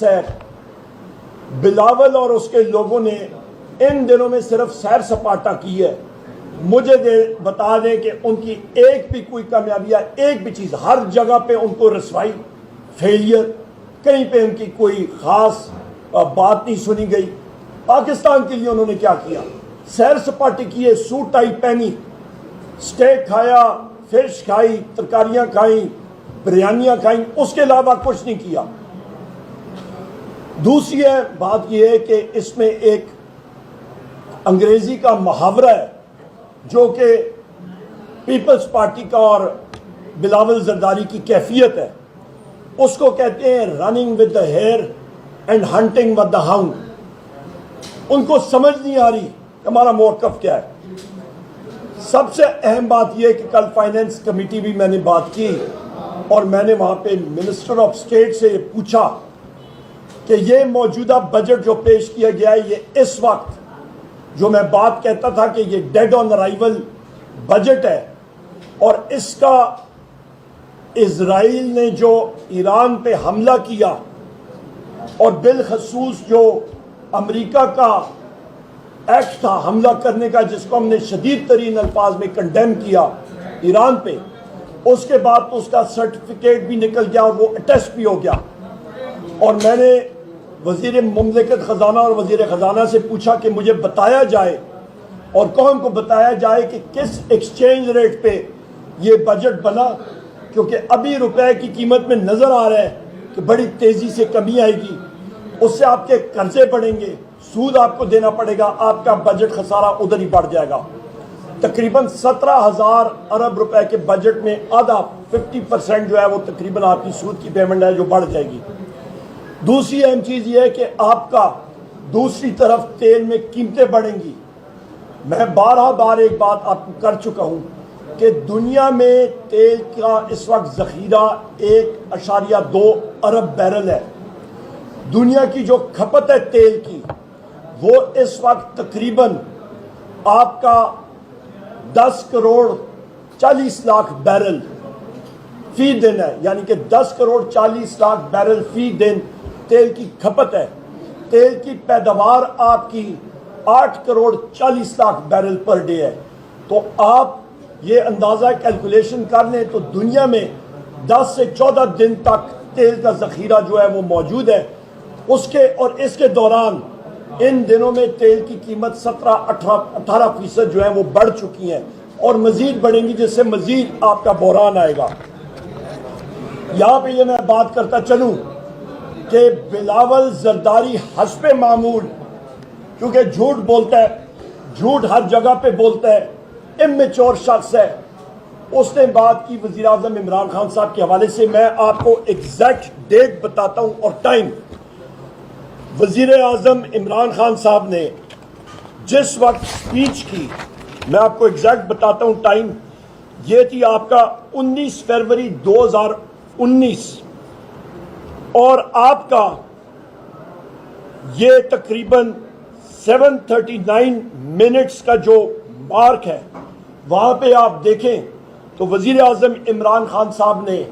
سیر بلاول اور اس کے لوگوں نے ان دنوں میں صرف سیر سپاٹا کی ہے. مجھے بتا دیں کہ ان کی ایک بھی کوئی کامیابی ہے, ایک بھی چیز, ہر جگہ پہ ان کو رسوائی, فیلئر, کہیں پہ ان کی کوئی خاص بات نہیں سنی گئی. پاکستان کے لیے انہوں نے کیا کیا؟ سیر سپاٹے کیے, سوٹ ٹائی پہنی, سٹیک کھایا, فش کھائی, ترکاریاں کھائیں, بریانیاں کھائیں, اس کے علاوہ کچھ نہیں کیا. دوسری بات یہ ہے کہ اس میں ایک انگریزی کا محاورہ ہے جو کہ پیپلز پارٹی کا اور بلاول زرداری کی کیفیت ہے. اس کو کہتے ہیں running with the hare and hunting with the hound. ان کو سمجھ نہیں آ رہی ہمارا موقف کیا ہے. سب سے اہم بات یہ ہے کہ کل فائنینس کمیٹی بھی میں نے بات کی اور میں نے وہاں پہ منسٹر آف اسٹیٹ سے پوچھا کہ یہ موجودہ بجٹ جو پیش کیا گیا ہے, یہ اس وقت جو میں بات کہتا تھا کہ یہ ڈیڈ آن ارائیول بجٹ ہے, اور اس کا اسرائیل نے جو ایران پہ حملہ کیا اور بالخصوص جو امریکہ کا ایکٹ تھا حملہ کرنے کا, جس کو ہم نے شدید ترین الفاظ میں کنڈیم کیا ایران پہ, اس کے بعد تو اس کا سرٹیفکیٹ بھی نکل گیا اور وہ اٹیسٹ بھی ہو گیا. اور میں نے وزیر مملکت خزانہ اور وزیر خزانہ سے پوچھا کہ مجھے بتایا جائے اور قوم کو بتایا جائے کہ کس ایکسچینج ریٹ پہ یہ بجٹ بنا, کیونکہ ابھی روپے کی قیمت میں نظر آ رہا ہے کہ بڑی تیزی سے کمی آئے گی. اس سے آپ کے قرضے بڑھیں گے, سود آپ کو دینا پڑے گا, آپ کا بجٹ خسارہ ادھر ہی بڑھ جائے گا. تقریباً 17,000 ارب روپے کے بجٹ میں آدھا 50% جو ہے وہ تقریباً آپ کی سود کی پیمنٹ ہے جو بڑھ جائے گی. دوسری اہم چیز یہ ہے کہ آپ کا دوسری طرف تیل میں قیمتیں بڑھیں گی. میں بار ایک بات آپ کو کر چکا ہوں کہ دنیا میں تیل کا اس وقت ذخیرہ 1.2 ارب بیرل ہے. دنیا کی جو کھپت ہے تیل کی وہ اس وقت تقریباً آپ کا 10 کروڑ 40 لاکھ بیرل فی دن ہے, یعنی کہ 10 کروڑ 40 لاکھ بیرل فی دن تیل کی کھپت ہے. تیل کی پیداوار آپ کی 8 crore 40 lakh barrel per day ہے. تو آپ یہ اندازہ کیلکولیشن کر لیں تو دنیا میں 10 سے 14 دن تک تیل کا ذخیرہ جو ہے وہ موجود ہے. اس کے اور اس کے دوران ان دنوں میں تیل کی قیمت 17-18% جو ہے وہ بڑھ چکی ہیں اور مزید بڑھیں گی, جس سے مزید آپ کا بحران آئے گا. یہاں پہ یہ میں بات کرتا چلوں کہ بلاول زرداری حسب معمول, کیونکہ جھوٹ بولتا ہے, جھوٹ ہر جگہ پہ بولتا ہے, امیچور شخص ہے. اس نے بات کی وزیر اعظم عمران خان صاحب کے حوالے سے. میں آپ کو ایگزیکٹ ڈیٹ بتاتا ہوں اور ٹائم. وزیر اعظم عمران خان صاحب نے جس وقت سپیچ کی, میں آپ کو ایگزیکٹ بتاتا ہوں ٹائم, یہ تھی آپ کا 19 فروری 2019, اور آپ کا یہ تقریباً 7:39 منٹس کا جو مارک ہے, وہاں پہ آپ دیکھیں تو وزیر اعظم عمران خان صاحب نے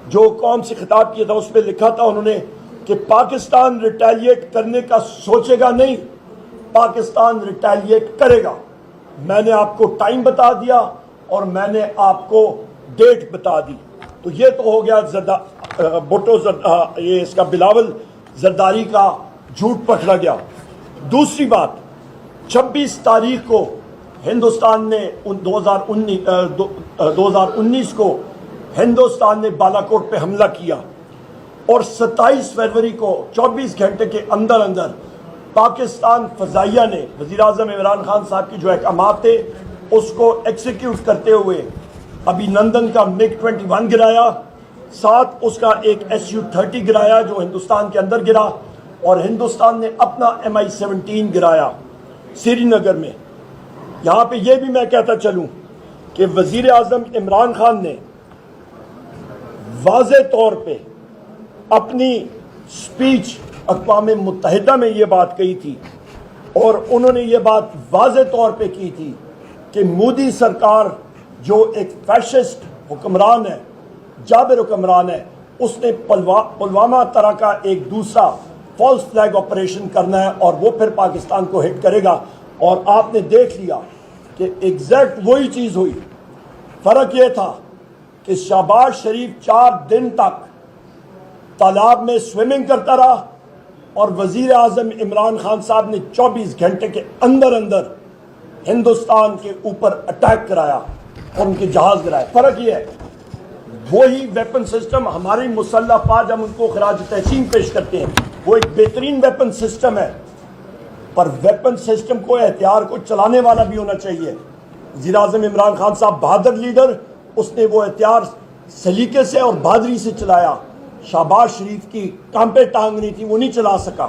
جو قوم سے خطاب کیا تھا اس پہ لکھا تھا انہوں نے کہ پاکستان ریٹیلیٹ کرنے کا سوچے گا نہیں, پاکستان ریٹیلیٹ کرے گا. میں نے آپ کو ٹائم بتا دیا اور میں نے آپ کو ڈیٹ بتا دی. تو یہ تو ہو گیا یہ اس کا بلاول زرداری کا جھوٹ پکڑا گیا. دوسری بات, 26 تاریخ کو ہندوستان نے 2019 کو ہندوستان نے بالاکوٹ پہ حملہ کیا, اور 27 فروری کو 24 گھنٹے کے اندر اندر پاکستان فضائیہ نے وزیر اعظم عمران خان صاحب کی جو احکامات تھے اس کو ایکسیکیوٹ کرتے ہوئے ابھی نندن کا MiG-21 گرایا, ساتھ اس کا ایک Su-30 گرایا جو ہندوستان کے اندر گرا, اور ہندوستان نے اپنا Mi-17 گرایا سری نگر میں. یہاں پہ یہ بھی میں کہتا چلوں کہ وزیر اعظم عمران خان نے واضح طور پہ اپنی سپیچ اقوام متحدہ میں یہ بات کہی تھی, اور انہوں نے یہ بات واضح طور پہ کی تھی کہ مودی سرکار جو ایک فیشسٹ حکمران ہے, جابر حکمران ہے, اس نے پلوامہ طرح کا ایک دوسرا فالس فلیگ آپریشن کرنا ہے اور وہ پھر پاکستان کو ہٹ کرے گا. اور آپ نے دیکھ لیا کہ ایگزیکٹ وہی چیز ہوئی. فرق یہ تھا کہ شہباز شریف 4 دن تک تالاب میں سوئمنگ کرتا رہا اور وزیر اعظم عمران خان صاحب نے 24 گھنٹے کے اندر ہندوستان کے اوپر اٹیک کرایا اور ان کے جہاز گرائے. فرق یہ ہے وہی ویپن سسٹم ہماری مسلح فوج ہم ان کو خراج تحسین پیش کرتے ہیں. وہ ایک بہترین ویپن سسٹم ہے پر ویپن سسٹم کو ہتھیار کو چلانے والا بھی ہونا چاہیے. وزیر اعظم عمران خان صاحب بہادر لیڈر, اس نے وہ ہتھیار سلیقے سے اور بہادری سے چلایا. شہباز شریف کی کانپے ٹانگ نہیں تھی, وہ نہیں چلا سکا.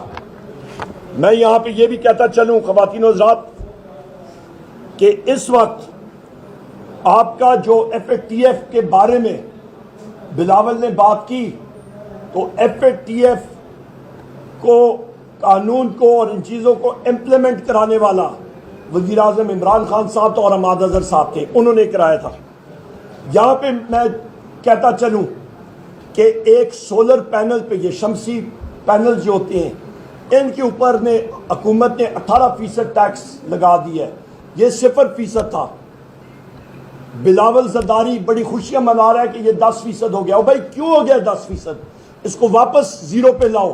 میں یہاں پہ یہ بھی کہتا چلوں خواتین و حضرات کہ اس وقت آپ کا جو ایف اے ٹی ایف کے بارے میں بلاول نے بات کی تو ایف اے ٹی ایف کو قانون کو اور ان چیزوں کو امپلیمنٹ کرانے والا وزیر اعظم عمران خان صاحب اور حماد اظہر صاحب تھے, انہوں نے کرایا تھا. یہاں پہ میں کہتا چلوں کہ ایک سولر پینل پہ یہ شمسی پینل جو ہوتے ہیں ان کے اوپر نے حکومت نے 18% ٹیکس لگا دی ہے, یہ 0% تھا. بلاول زرداری بڑی خوشیاں منا رہا ہے کہ یہ 10% ہو گیا. بھائی کیوں ہو گیا 10%؟ اس کو واپس 0 پہ لاؤ.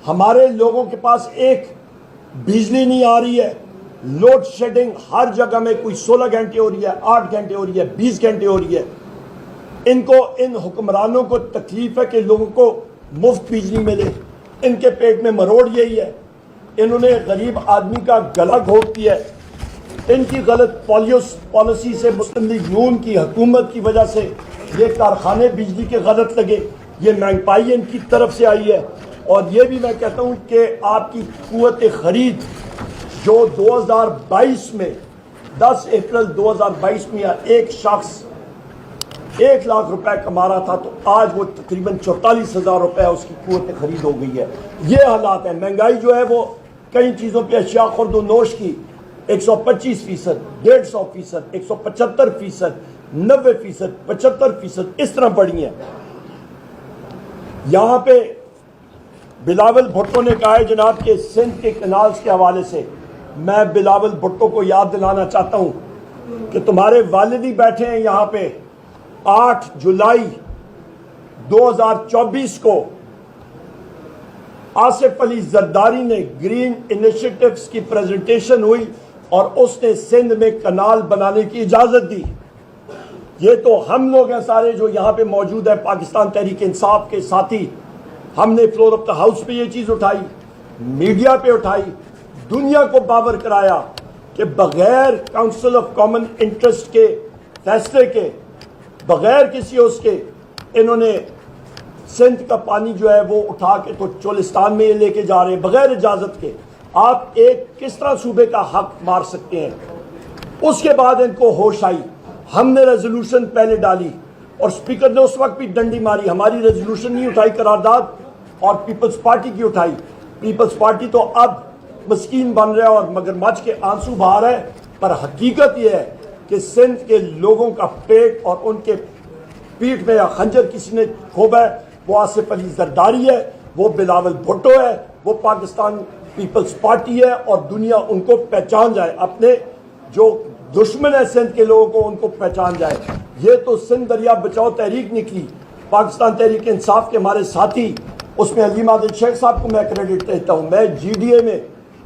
ہمارے لوگوں کے پاس ایک بجلی نہیں آ رہی ہے, لوڈ شیڈنگ ہر جگہ میں, کوئی 16 گھنٹے ہو رہی ہے, 8 گھنٹے ہو رہی ہے, 20 گھنٹے ہو رہی ہے. ان حکمرانوں کو تکلیف ہے کہ لوگوں کو مفت بجلی ملے. ان کے پیٹ میں مروڑ یہی ہے. انہوں نے غریب آدمی کا گلا گھونٹ دیا ہے. ان کی غلط پالیسی سے مسلم لیگ نون کی حکومت کی وجہ سے یہ کارخانے بجلی کے غلط لگے, یہ مہنگائی ان کی طرف سے آئی ہے. اور یہ بھی میں کہتا ہوں کہ آپ کی قوت خرید جو 2022 میں 10 اپریل 2022 میں ایک شخص 1 لاکھ روپے کما رہا تھا تو آج وہ تقریباً 44,000 روپے اس کی قوت خرید ہو گئی ہے. یہ حالات ہیں. مہنگائی جو ہے وہ کئی چیزوں پہ اشیاء خرد و نوش کی 125%, 150%, 175%, 90%, 75% اس طرح بڑھی ہیں. یہاں پہ بلاول بھٹو نے کہا ہے جناب کہ سندھ کے کنالز کے حوالے سے میں بلاول بھٹو کو یاد دلانا چاہتا ہوں کہ تمہارے والد ہی بیٹھے ہیں یہاں پہ. 8 جولائی 2024 کو آصف علی زرداری نے گرین انیشیٹوز کی پریزنٹیشن ہوئی اور اس نے سندھ میں کنال بنانے کی اجازت دی. یہ تو ہم لوگ ہیں سارے جو یہاں پہ موجود ہیں, پاکستان تحریک انصاف کے ساتھی. ہم نے فلور آف دا ہاؤس پہ یہ چیز اٹھائی, میڈیا پہ اٹھائی, دنیا کو باور کرایا کہ بغیر کاؤنسل آف کامن انٹرسٹ کے فیصلے کے, بغیر کسی اس کے, انہوں نے سندھ کا پانی جو ہے وہ اٹھا کے تو چولستان میں یہ لے کے جا رہے ہیں بغیر اجازت کے. آپ ایک کس طرح صوبے کا حق مار سکتے ہیں؟ اس کے بعد ان کو ہوش آئی. ہم نے ریزولوشن پہلے ڈالی اور اسپیکر نے اس وقت بھی ڈنڈی ماری. ہماری ریزولوشن نہیں اٹھائی, قرارداد اور پیپلز پارٹی کی اٹھائی. پیپلز پارٹی تو اب مسکین بن رہا ہے اور مگرمچھ کے آنسو بہا رہا ہے, پر حقیقت یہ ہے کہ سندھ کے لوگوں کا پیٹ اور ان کے پیٹھ میں خنجر کسی نے کھوبا ہے. وہ آصف علی زرداری ہے, وہ بلاول بھٹو ہے, وہ پاکستان پیپلز پارٹی ہے, اور دنیا ان کو پہچان جائے. اپنے جو دشمن ہے سندھ کے لوگوں کو ان کو پہچان جائے. یہ تو سندھ دریا بچاؤ تحریک نکلی, پاکستان تحریک انصاف کے ہمارے ساتھی, اس میں علیم عادل شیخ صاحب کو میں کریڈٹ دیتا ہوں. میں جی ڈی اے میں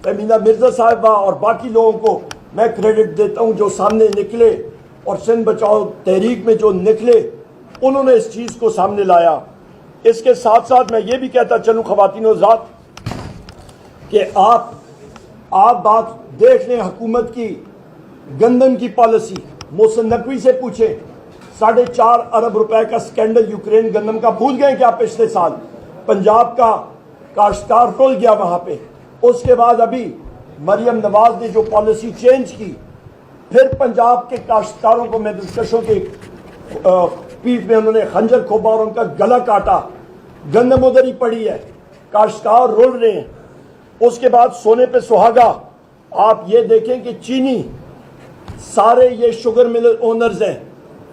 امینا مرزا صاحبہ اور باقی لوگوں کو میں کریڈٹ دیتا ہوں جو سامنے نکلے اور سندھ بچاؤ تحریک میں جو نکلے انہوں نے اس چیز کو سامنے لایا. اس کے ساتھ ساتھ میں یہ بھی کہتا چلوں خواتین و حضرات کہ آپ بات دیکھ لیں حکومت کی گندم کی پالیسی. محسن نقوی سے پوچھیں, 4.5 ارب روپے کا سکینڈل یوکرین گندم کا بھول گئے کیا؟ پچھلے سال پنجاب کا کاشتکار رول گیا وہاں پہ. اس کے بعد ابھی مریم نواز نے جو پالیسی چینج کی, پھر پنجاب کے کاشتکاروں کو مزدکشوں کے پیٹھ میں انہوں نے خنجر کھوبا اور ان کا گلا کاٹا. گندم ادھر ہی پڑی ہے, کاشتکار رول رہے ہیں. اس کے بعد سونے پہ سہاگا. آپ یہ دیکھیں کہ چینی سارے یہ شوگر مل اونرز ہیں,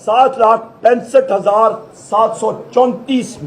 7,65,734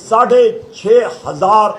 6,500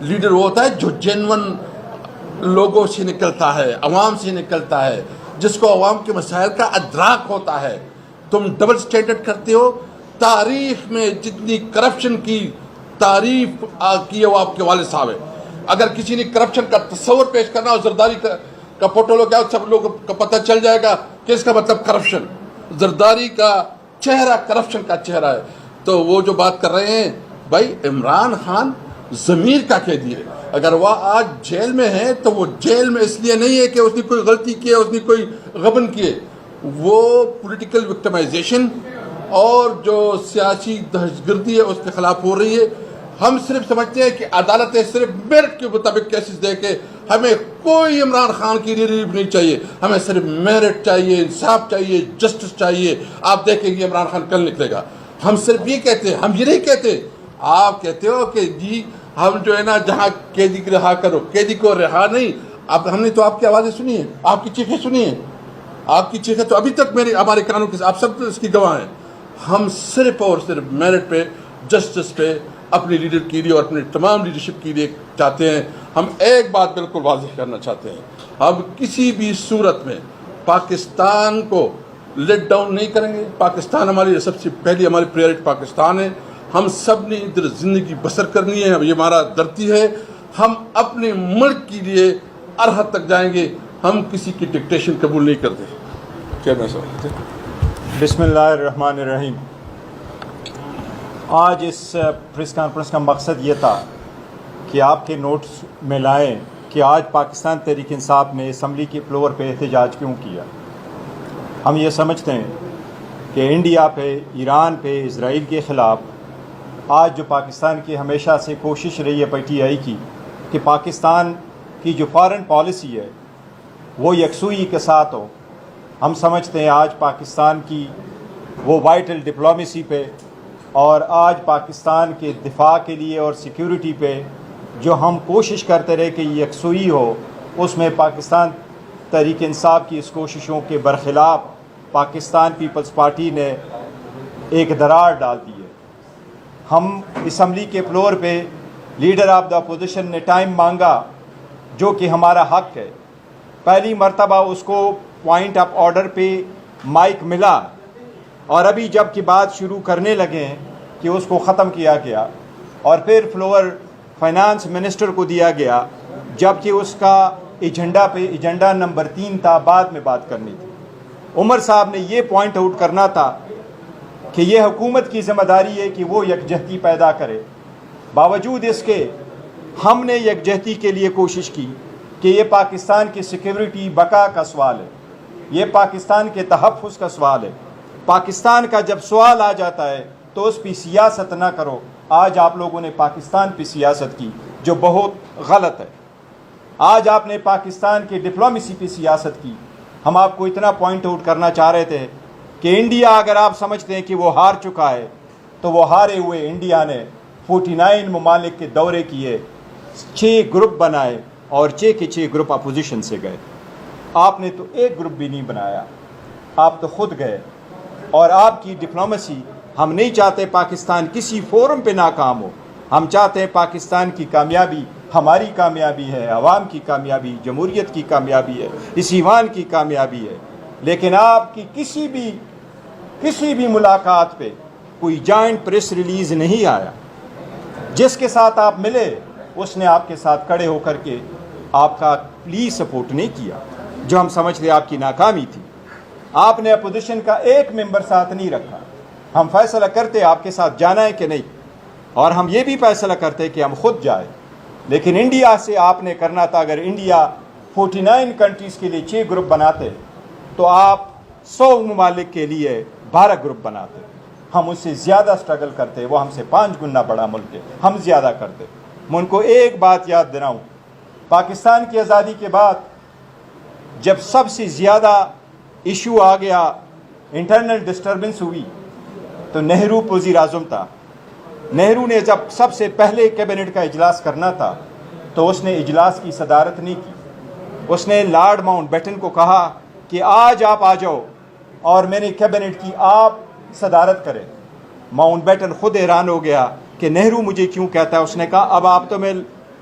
لیڈر وہ ہوتا ہے جو جینون لوگوں سے نکلتا ہے، عوام سے نکلتا ہے، جس کو عوام کے مسائل کا ادراک ہوتا ہے۔ تم ڈبل سٹینڈرڈ کرتے ہو۔ تاریخ میں جتنی کرپشن کی تعریف کی ہے وہ آپ کے والد صاحب ہے۔ اگر کسی نے کرپشن کا تصور پیش کرنا اور زرداری کا فوٹو لو کیا سب لوگوں کو پتہ چل جائے گا کہ اس کا مطلب کرپشن، زرداری کا چہرہ کرپشن کا چہرہ ہے۔ تو وہ جو بات کر رہے ہیں بھائی، عمران خان ضمیر کا قیدی ہے۔ اگر وہ آج جیل میں ہے تو وہ جیل میں اس لیے نہیں ہے کہ اس نے کوئی غلطی کی ہے، اس نے کوئی غبن کیے، وہ پولیٹیکل وکٹمائزیشن اور جو سیاسی دہشت گردی ہے اس کے خلاف ہو رہی ہے۔ ہم صرف سمجھتے ہیں کہ عدالتیں صرف میرٹ کے مطابق کیسز دے کے ہمیں کوئی عمران خان کی ریلیف نہیں چاہیے، ہمیں صرف میرٹ چاہیے، انصاف چاہیے، جسٹس چاہیے۔ آپ دیکھیں گے عمران خان کل نکلے گا۔ ہم صرف یہ کہتے ہیں، ہم یہ نہیں کہتے۔ آپ کہتے ہو کہ جی ہم جو ہے نا جہاں قیدی کو رہا کرو، قیدی کو رہا نہیں۔ اب ہم نے تو آپ کی آوازیں سنی ہیں، آپ کی چیخیں سنی ہیں، آپ کی چیخیں تو ابھی تک ہمارے کانوں کے آپ سب اس کی گواہ ہیں۔ ہم صرف اور صرف میرٹ پہ، جسٹس پہ، اپنی لیڈر کے لیے اور اپنے تمام لیڈرشپ کے لیے چاہتے ہیں۔ ہم ایک بات بالکل واضح کرنا چاہتے ہیں، ہم کسی بھی صورت میں پاکستان کو لیٹ ڈاؤن نہیں کریں گے۔ پاکستان ہماری سب سے پہلی ہماری پریورٹی پاکستان ہے۔ ہم سب نے ادھر زندگی بسر کرنی ہے، یہ ہمارا دھرتی ہے۔ ہم اپنے ملک کے لیے ہر حد تک جائیں گے، ہم کسی کی ڈکٹیشن قبول نہیں کرتے۔ چیئرمین صاحب، بسم اللہ الرحمن الرحیم۔ آج اس پریس کانفرنس کا مقصد یہ تھا کہ آپ کے نوٹس میں لائیں کہ آج پاکستان تحریک انصاف نے اسمبلی کے فلور پہ احتجاج کیوں کیا۔ ہم یہ سمجھتے ہیں کہ انڈیا پہ، ایران پہ، اسرائیل کے خلاف آج جو پاکستان کی ہمیشہ سے کوشش رہی ہے پی ٹی آئی کی کہ پاکستان کی جو فارن پالیسی ہے وہ یکسوئی کے ساتھ ہو، ہم سمجھتے ہیں آج پاکستان کی وہ وائٹل ڈپلومیسی پہ اور آج پاکستان کے دفاع کے لیے اور سیکیورٹی پہ جو ہم کوشش کرتے رہے کہ یکسوئی ہو، اس میں پاکستان تحریک انصاف کی اس کوششوں کے برخلاف پاکستان پیپلز پارٹی نے ایک درار ڈال دی ہے۔ ہم اسمبلی کے فلور پہ لیڈر آف دا اپوزیشن نے ٹائم مانگا جو کہ ہمارا حق ہے۔ پہلی مرتبہ اس کو پوائنٹ آف آرڈر پہ مائک ملا اور ابھی جب کی بات شروع کرنے لگے کہ اس کو ختم کیا گیا اور پھر فلور فائنانس منسٹر کو دیا گیا، جبکہ اس کا ایجنڈا نمبر 3 تھا، بعد میں بات کرنی تھی۔ عمر صاحب نے یہ پوائنٹ آؤٹ کرنا تھا کہ یہ حکومت کی ذمہ داری ہے کہ وہ یکجہتی پیدا کرے۔ باوجود اس کے ہم نے یکجہتی کے لیے کوشش کی کہ یہ پاکستان کی سیکیورٹی بقا کا سوال ہے، یہ پاکستان کے تحفظ کا سوال ہے۔ پاکستان کا جب سوال آ جاتا ہے تو اس پہ سیاست نہ کرو۔ آج آپ لوگوں نے پاکستان پہ سیاست کی جو بہت غلط ہے۔ آج آپ نے پاکستان کی ڈپلومیسی پہ سیاست کی۔ ہم آپ کو اتنا پوائنٹ آؤٹ کرنا چاہ رہے تھے کہ انڈیا اگر آپ سمجھتے ہیں کہ وہ ہار چکا ہے تو وہ ہارے ہوئے انڈیا نے 49 ممالک کے دورے کیے، 6 گروپ بنائے اور 6 کے 6 گروپ اپوزیشن سے گئے۔ آپ نے تو ایک گروپ بھی نہیں بنایا، آپ تو خود گئے۔ اور آپ کی ڈپلومیسی، ہم نہیں چاہتے پاکستان کسی فورم پہ ناکام ہو، ہم چاہتے ہیں پاکستان کی کامیابی ہماری کامیابی ہے، عوام کی کامیابی، جمہوریت کی کامیابی ہے، اس ایوان کی کامیابی ہے۔ لیکن آپ کی کسی بھی ملاقات پہ کوئی جوائنٹ پریس ریلیز نہیں آیا۔ جس کے ساتھ آپ ملے اس نے آپ کے ساتھ کھڑے ہو کر کے آپ کا پلیز سپورٹ نہیں کیا، جو ہم سمجھتے آپ کی ناکامی تھی۔ آپ نے اپوزیشن کا ایک ممبر ساتھ نہیں رکھا۔ ہم فیصلہ کرتے آپ کے ساتھ جانا ہے کہ نہیں، اور ہم یہ بھی فیصلہ کرتے کہ ہم خود جائیں، لیکن انڈیا سے آپ نے کرنا تھا۔ اگر انڈیا 49 کنٹریز کے لیے 6 گروپ بناتے تو آپ 100 ممالک کے لیے 12 گروپ بناتے۔ ہم اس سے زیادہ سٹرگل کرتے، وہ ہم سے 5 گنا بڑا ملک ہے، ہم زیادہ کرتے۔ میں ان کو ایک بات یاد دلاؤں، پاکستان کی آزادی کے بعد جب سب سے زیادہ ایشو آ گیا، انٹرنل ڈسٹربنس ہوئی، تو نہرو وزیر اعظم تھا۔ نہرو نے جب سب سے پہلے کیبنٹ کا اجلاس کرنا تھا تو اس نے اجلاس کی صدارت نہیں کی۔ اس نے لارڈ ماؤنٹ بیٹن کو کہا کہ آج آپ آ جاؤ اور میں نے کیبنٹ کی آپ صدارت کریں۔ ماؤنٹ بیٹن خود حیران ہو گیا کہ نہرو مجھے کیوں کہتا ہے۔ اس نے کہا اب آپ تو میں